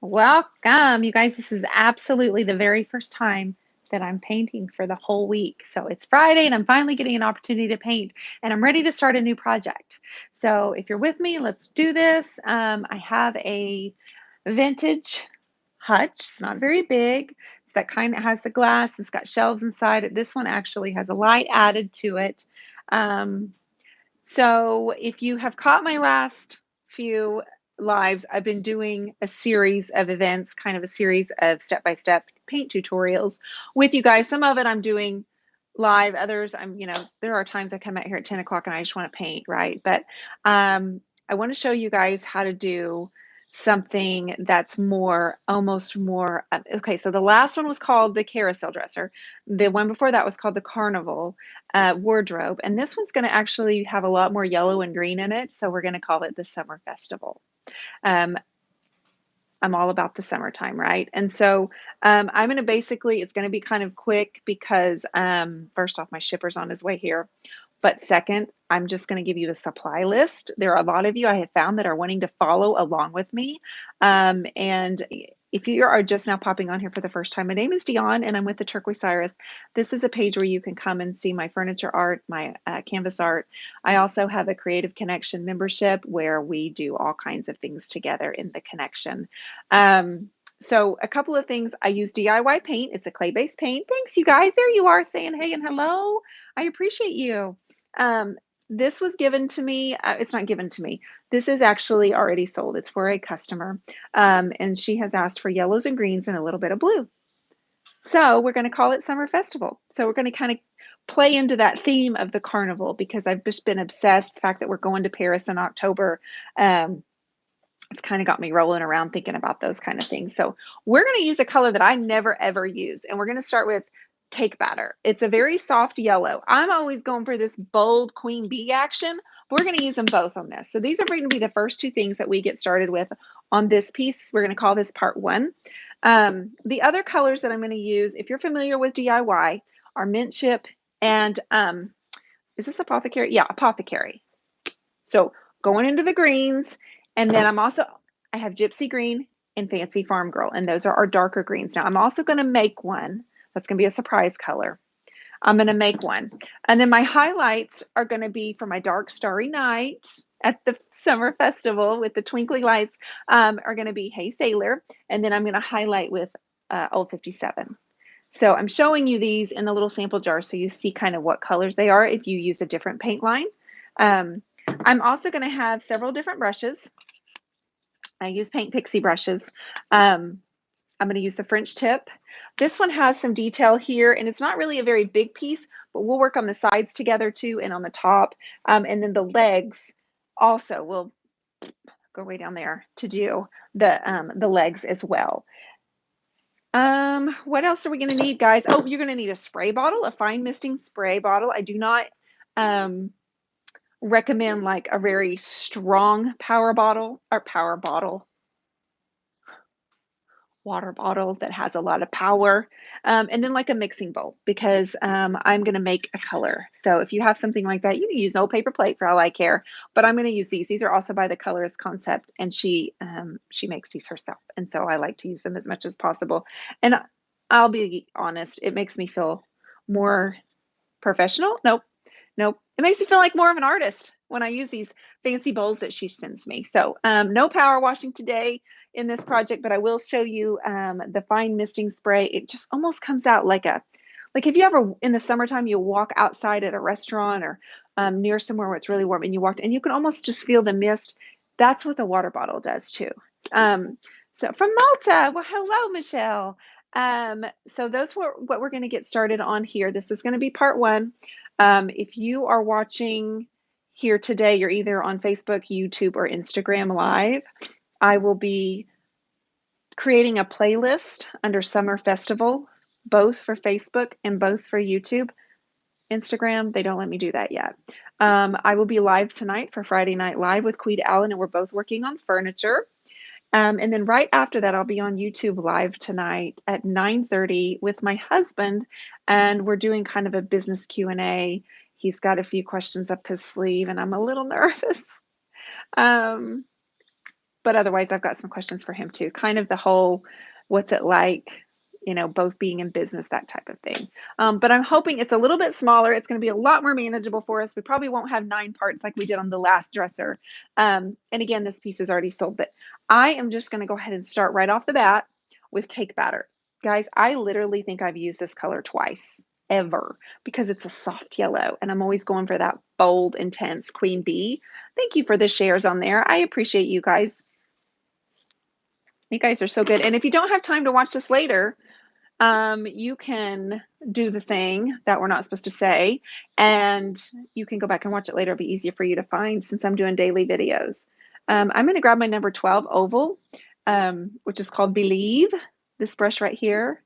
Welcome, you guys. This is absolutely the very first time that I'm painting for the whole week. So it's Friday and I'm finally getting an opportunity to paint and I'm ready to start a new project. So if you're with me, let's do this. I have a vintage Hutch. It's not very big. It's that kind that has the glass. It's got shelves inside it. This one actually has a light added to it. Um, so if you have caught my last few lives, I've been doing a series of events, kind of a series of step-by-step paint tutorials with you guys. Some of it I'm doing live, others there are times I come out here at 10 o'clock and I just want to paint, right? But I want to show you guys how to do something that's more, almost more, okay, so the last one was called the carousel dresser. The one before that was called the carnival wardrobe. And this one's going to actually have a lot more yellow and green in it. So we're going to call it the summer festival. Um, I'm all about the summertime, right? And so I'm going to basically, it's going to be kind of quick because first off, my shipper's on his way here. But second, I'm just going to give you the supply list. There are a lot of you I have found that are wanting to follow along with me. And if you are just now popping on here for the first time, my name is Dionne and I'm with the Turquoise Iris. This is a page where you can come and see my furniture art, my canvas art. I also have a Creative Connection membership where we do all kinds of things together in the connection. Um, so a couple of things, I use DIY paint. It's a clay-based paint. Thanks, you guys. There you are saying hey and hello. I appreciate you. Um, this was given to me. It's not given to me. This is actually already sold. It's for a customer. And she has asked for yellows and greens and a little bit of blue. So we're going to call it Summer Festival. So we're going to kind of play into that theme of the carnival because I've just been obsessed. The fact that we're going to Paris in October, it's kind of got me rolling around thinking about those kind of things. So we're going to use a color that I never ever use, and we're going to start with cake batter. It's a very soft yellow. I'm always going for this bold queen bee action. We're going to use them both on this. So these are going to be the first two things that we get started with on this piece. We're going to call this part one. The other colors that I'm going to use, if you're familiar with DIY, are mint chip and is this apothecary? Yeah, apothecary. So going into the greens, and then I have gypsy green and fancy farm girl, and those are our darker greens. Now I'm also going to make one that's going to be a surprise color. I'm going to make one. And then my highlights are going to be for my dark starry night at the summer festival with the twinkly lights, are going to be Hey Sailor. And then I'm going to highlight with Old 57. So I'm showing you these in the little sample jar so you see kind of what colors they are if you use a different paint line. I'm also going to have several different brushes. I use Paint Pixie brushes. I'm going to use the French tip. This one has some detail here, and it's not really a very big piece, but we'll work on the sides together too and on the top. And then the legs also, we'll go way down there to do the legs as well. What else are we going to need, guys? Oh, you're going to need a spray bottle, a fine misting spray bottle. I do not recommend like a very strong water bottle that has a lot of power, and then like a mixing bowl because I'm going to make a color. So if you have something like that, you can use no paper plate for all I care, but I'm going to use these. These are also by the Colorist Concept, and she makes these herself, and so I like to use them as much as possible. And I'll be honest, it makes me feel more professional. Nope, nope. It makes me feel like more of an artist when I use these fancy bowls that she sends me. So no power washing today in this project, but I will show you the fine misting spray. It just almost comes out like like if you ever in the summertime you walk outside at a restaurant or near somewhere where it's really warm and you walked and you can almost just feel the mist. That's what the water bottle does too. So from Malta, well, hello, Michelle. So those were what we're going to get started on here. This is going to be part one. If you are watching here today, you're either on Facebook, YouTube, or Instagram Live. I will be creating a playlist under Summer Festival, both for Facebook and both for YouTube. Instagram, they don't let me do that yet. I will be live tonight for Friday Night Live with Queen Allen, and we're both working on furniture. And then right after that, I'll be on YouTube Live tonight at 9:30 with my husband, and we're doing kind of a business Q&A. He's got a few questions up his sleeve, and I'm a little nervous. Um, but otherwise I've got some questions for him too. Kind of the whole, what's it like, both being in business, that type of thing. But I'm hoping it's a little bit smaller. It's going to be a lot more manageable for us. We probably won't have 9 parts like we did on the last dresser. And again, this piece is already sold, but I am just going to go ahead and start right off the bat with cake batter. Guys, I literally think I've used this color twice ever because it's a soft yellow and I'm always going for that bold, intense queen bee. Thank you for the shares on there. I appreciate you guys. You guys are so good. And if you don't have time to watch this later, you can do the thing that we're not supposed to say, and you can go back and watch it later. It'll be easier for you to find since I'm doing daily videos. I'm going to grab my number 12 oval, which is called Believe, this brush right here.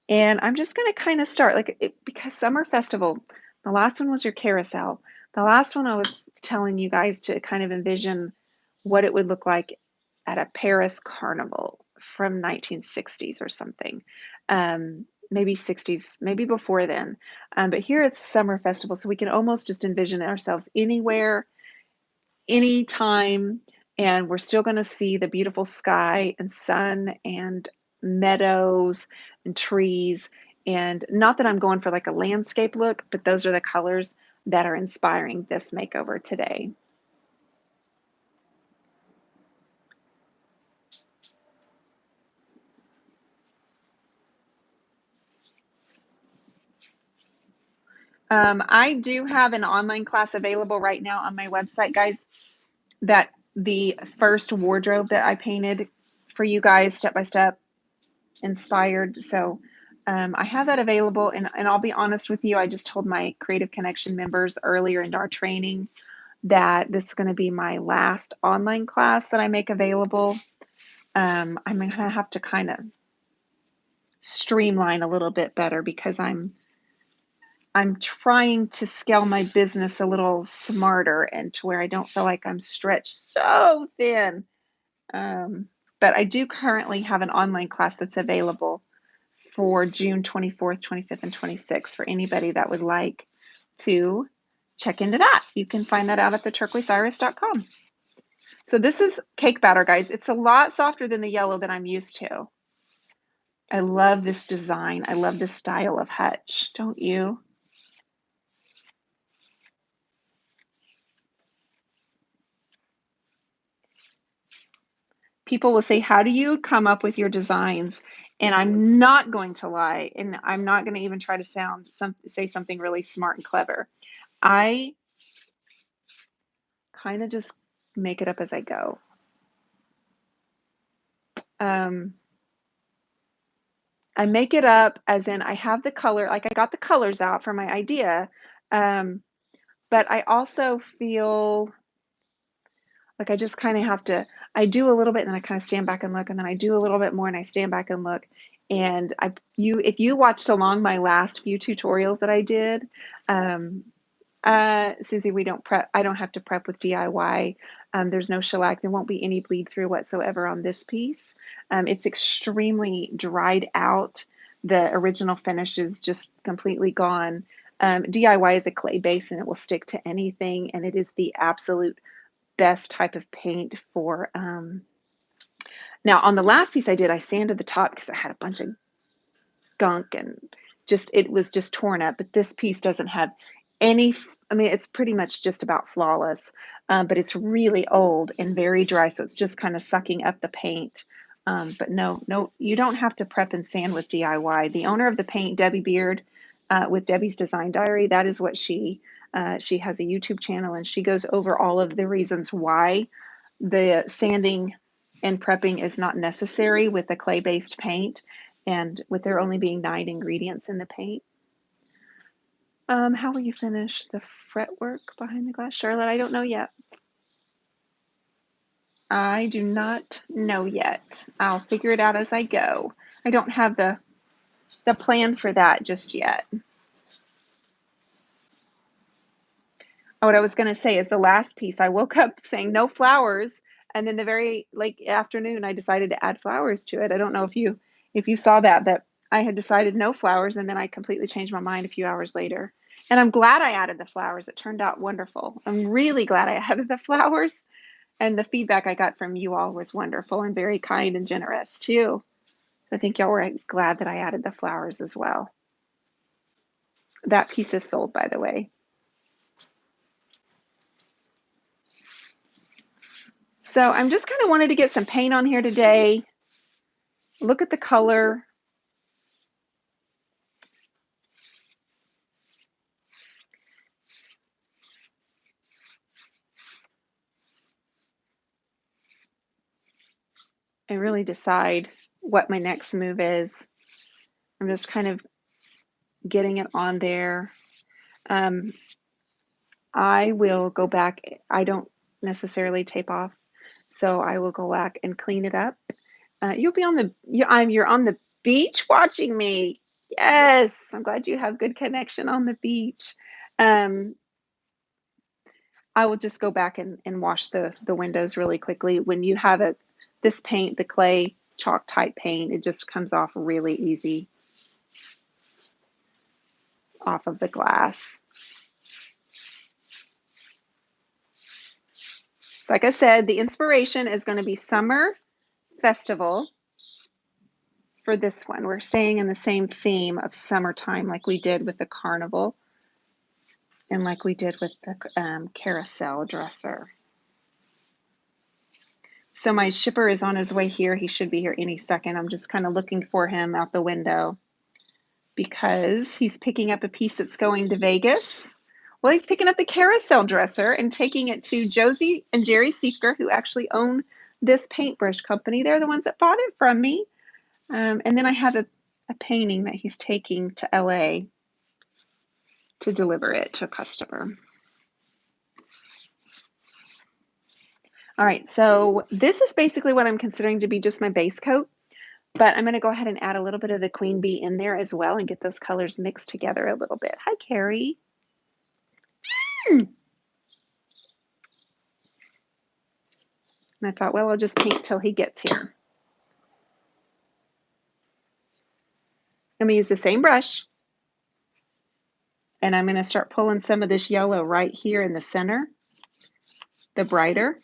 And I'm just going to kind of start because Summer Festival, the last one was your carousel. The last one I was telling you guys to kind of envision what it would look like at a Paris carnival from 1960s or something. Maybe 60s, maybe before then. But here it's Summer Festival, so we can almost just envision ourselves anywhere, anytime, and we're still going to see the beautiful sky and sun and meadows and trees. And not that I'm going for like a landscape look, but those are the colors that are inspiring this makeover today. I do have an online class available right now on my website, guys, that the first wardrobe that I painted for you guys step by step inspired. So I have that available, and I'll be honest with you, I just told my Creative Connection members earlier in our training that this is going to be my last online class that I make available. I'm going to have to kind of streamline a little bit better because I'm trying to scale my business a little smarter and to where I don't feel like I'm stretched so thin. But I do currently have an online class that's available for June 24th, 25th, and 26th for anybody that would like to check into that. You can find that out at theturquoiseiris.com. So this is cake batter, guys. It's a lot softer than the yellow that I'm used to. I love this design. I love this style of Hutch. Don't you? People will say, how do you come up with your designs? And I'm not going to lie, and I'm not going to even try to say something really smart and clever. I kind of just make it up as I go. I make it up as in I have the color, like I got the colors out for my idea, but I also feel like I just kind of have to, I do a little bit and then I kind of stand back and look, and then I do a little bit more and I stand back and look. And if you watched along my last few tutorials that I did, Susie, we don't prep. I don't have to prep with DIY. There's no shellac. There won't be any bleed through whatsoever on this piece. It's extremely dried out. The original finish is just completely gone. DIY is a clay base and it will stick to anything, and it is the absolute best type of paint for. Now on the last piece I did, I sanded the top because I had a bunch of gunk and it was just torn up. But this piece doesn't have any, I mean, it's pretty much just about flawless, but it's really old and very dry, so it's just kind of sucking up the paint. But no, you don't have to prep and sand with DIY. The owner of the paint, Debi Beard, with Debi's Design Diary, that is what she has a YouTube channel, and she goes over all of the reasons why the sanding and prepping is not necessary with a clay-based paint, and with there only being 9 ingredients in the paint. How will you finish the fretwork behind the glass? Charlotte, I don't know yet. I do not know yet. I'll figure it out as I go. I don't have the plan for that just yet. What I was going to say is the last piece, I woke up saying no flowers, and then the very afternoon I decided to add flowers to it. I don't know if you saw that, but I had decided no flowers, and then I completely changed my mind a few hours later. And I'm glad I added the flowers. It turned out wonderful. I'm really glad I added the flowers. And the feedback I got from you all was wonderful and very kind and generous too. I think y'all were glad that I added the flowers as well. That piece is sold, by the way. So I'm just kind of wanted to get some paint on here today. Look at the color. And really decide what my next move is. I'm just kind of getting it on there. I will go back. I don't necessarily tape off, so I will go back and clean it up. You'll be on the you're on the beach watching me. Yes, I'm glad you have good connection on the beach. Um, I will just go back and wash the windows really quickly. When you have this paint, the clay chalk type paint, it just comes off really easy off of the glass. So like I said, the inspiration is going to be Summer Festival for this one. We're staying in the same theme of summertime like we did with the carnival and like we did with the carousel dresser. So my shipper is on his way here. He should be here any second. I'm just kind of looking for him out the window because he's picking up a piece that's going to Vegas. Well, he's picking up the carousel dresser and taking it to Josie and Jerry Siefker, who actually own this paintbrush company. They're the ones that bought it from me. And then I have a painting that he's taking to LA to deliver it to a customer. All right, so this is basically what I'm considering to be just my base coat, but I'm going to go ahead and add a little bit of the Queen Bee in there as well and get those colors mixed together a little bit. Hi, Carrie. And I thought, well, I'll just paint till he gets here. I'm going to use the same brush, and I'm going to start pulling some of this yellow right here in the center, the brighter.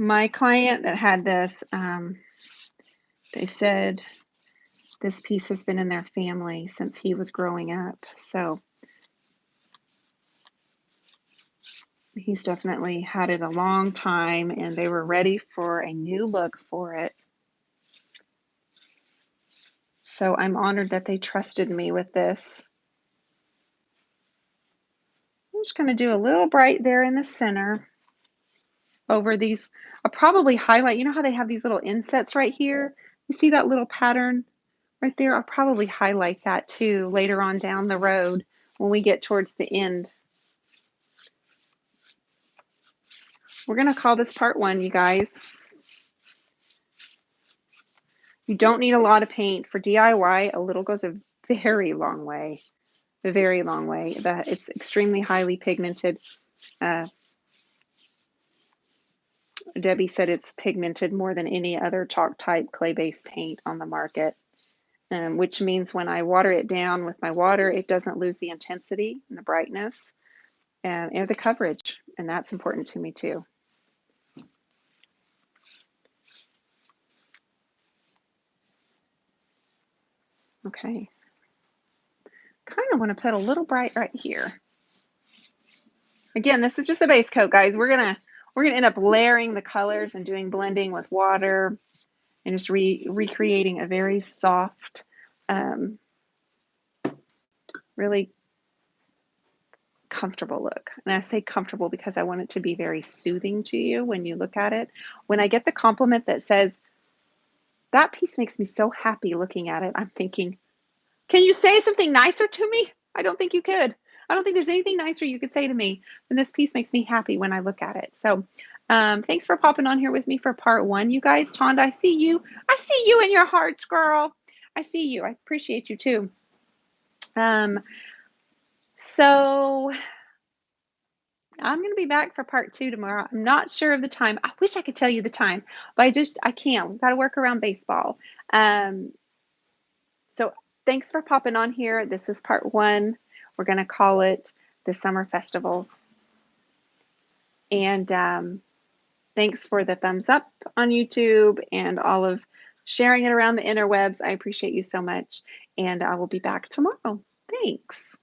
My client that had this, they said this piece has been in their family since he was growing up. So he's definitely had it a long time and they were ready for a new look for it. So I'm honored that they trusted me with this. I'm just going to do a little bright there in the center over these. I'll probably highlight, you know how they have these little insets right here? You see that little pattern right there? I'll probably highlight that too later on down the road when we get towards the end. We're going to call this part 1, you guys. You don't need a lot of paint. For DIY, a little goes a very long way. A very long way. It's extremely highly pigmented. Debbie said it's pigmented more than any other chalk type clay-based paint on the market, which means when I water it down with my water, it doesn't lose the intensity and the brightness and the coverage, and that's important to me too. Okay. Kind of want to put a little bright right here. Again, this is just a base coat, guys. We're gonna end up layering the colors and doing blending with water and just recreating a very soft, really comfortable look. And I say comfortable because I want it to be very soothing to you when you look at it. When I get the compliment that says, that piece makes me so happy looking at it, I'm thinking, can you say something nicer to me? I don't think you could. I don't think there's anything nicer you could say to me than this piece makes me happy when I look at it. So thanks for popping on here with me for part 1, you guys. Tonda, I see you. I see you in your hearts, girl. I see you. I appreciate you too. So I'm gonna be back for part 2 tomorrow. I'm not sure of the time. I wish I could tell you the time, but I can't. We've gotta work around baseball. Um, so thanks for popping on here. This is part 1. We're gonna call it the summer festival. And thanks for the thumbs up on YouTube and all of sharing it around the interwebs. I appreciate you so much. And I will be back tomorrow. Thanks.